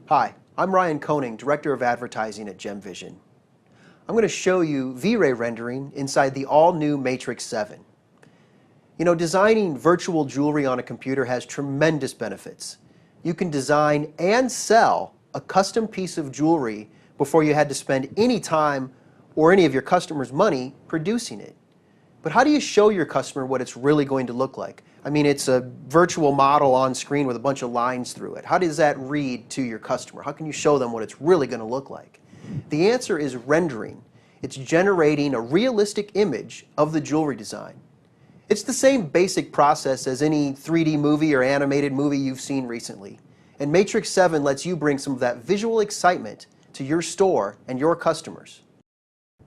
Hi, I'm Ryan Koning, Director of Advertising at GemVision. I'm going to show you V-Ray rendering inside the all-new Matrix 7. You know, designing virtual jewelry on a computer has tremendous benefits. You can design and sell a custom piece of jewelry before you had to spend any time or any of your customers' money producing it. But how do you show your customer what it's really going to look like? I mean, it's a virtual model on screen with a bunch of lines through it. How does that read to your customer? How can you show them what it's really going to look like? The answer is rendering. It's generating a realistic image of the jewelry design. It's the same basic process as any 3D movie or animated movie you've seen recently. And Matrix 7 lets you bring some of that visual excitement to your store and your customers.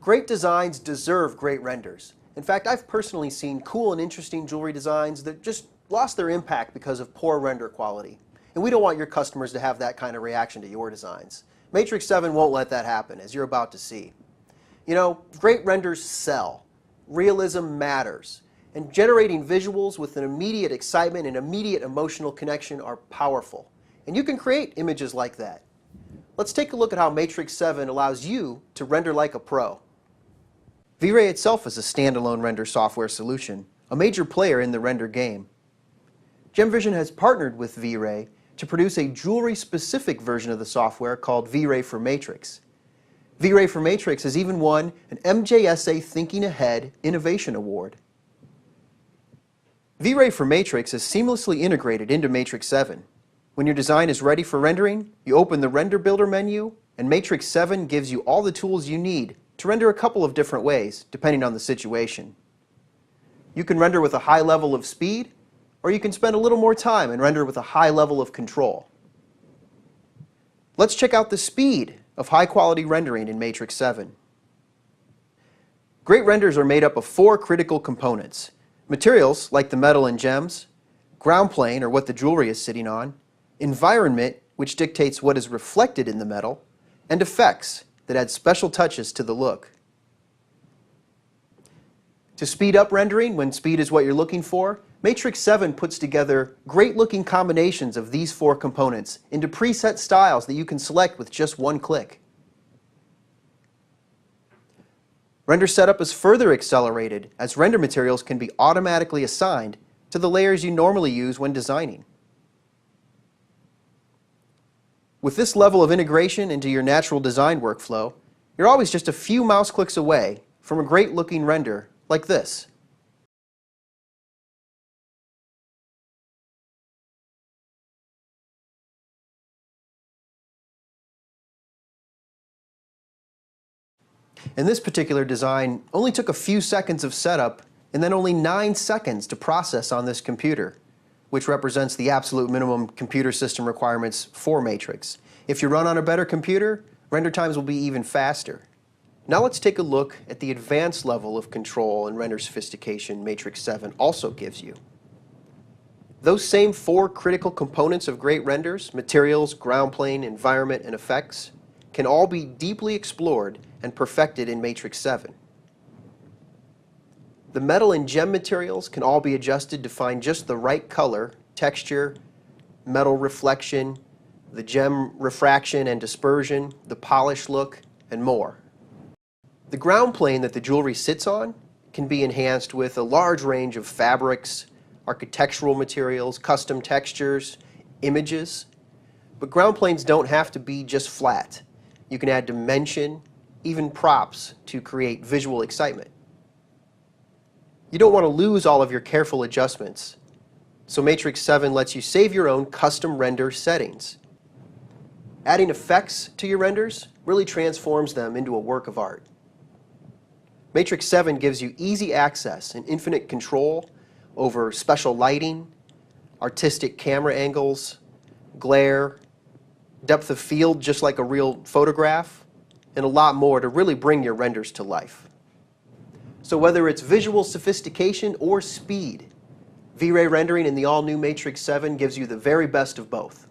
Great designs deserve great renders. In fact, I've personally seen cool and interesting jewelry designs that just lost their impact because of poor render quality. And we don't want your customers to have that kind of reaction to your designs. Matrix 7 won't let that happen, as you're about to see. You know, great renders sell. Realism matters. And generating visuals with an immediate excitement and immediate emotional connection are powerful. And you can create images like that. Let's take a look at how Matrix 7 allows you to render like a pro. V-Ray itself is a standalone render software solution, a major player in the render game. GemVision has partnered with V-Ray to produce a jewelry-specific version of the software called V-Ray for Matrix. V-Ray for Matrix has even won an MJSA Thinking Ahead Innovation Award. V-Ray for Matrix is seamlessly integrated into Matrix 7. When your design is ready for rendering, you open the Render Builder menu, and Matrix 7 gives you all the tools you need to render a couple of different ways, depending on the situation. You can render with a high level of speed, or you can spend a little more time and render with a high level of control. Let's check out the speed of high-quality rendering in Matrix 7. Great renders are made up of 4 critical components: materials like the metal and gems, ground plane, or what the jewelry is sitting on, environment, which dictates what is reflected in the metal, and effects that add special touches to the look. To speed up rendering when speed is what you're looking for, Matrix 7 puts together great-looking combinations of these 4 components into preset styles that you can select with just one click. Render setup is further accelerated as render materials can be automatically assigned to the layers you normally use when designing. With this level of integration into your natural design workflow, you're always just a few mouse clicks away from a great-looking render like this. And this particular design only took a few seconds of setup and then only 9 seconds to process on this computer, which represents the absolute minimum computer system requirements for Matrix. If you run on a better computer, render times will be even faster. Now let's take a look at the advanced level of control and render sophistication Matrix 7 also gives you. Those same 4 critical components of great renders, materials, ground plane, environment, and effects, can all be deeply explored and perfected in Matrix 7. The metal and gem materials can all be adjusted to find just the right color, texture, metal reflection, the gem refraction and dispersion, the polished look, and more. The ground plane that the jewelry sits on can be enhanced with a large range of fabrics, architectural materials, custom textures, images. But ground planes don't have to be just flat. You can add dimension, even props, to create visual excitement. You don't want to lose all of your careful adjustments, so Matrix 7 lets you save your own custom render settings. Adding effects to your renders really transforms them into a work of art. Matrix 7 gives you easy access and infinite control over special lighting, artistic camera angles, glare, depth of field just like a real photograph, and a lot more to really bring your renders to life. So whether it's visual sophistication or speed, V-Ray rendering in the all-new Matrix 7 gives you the very best of both.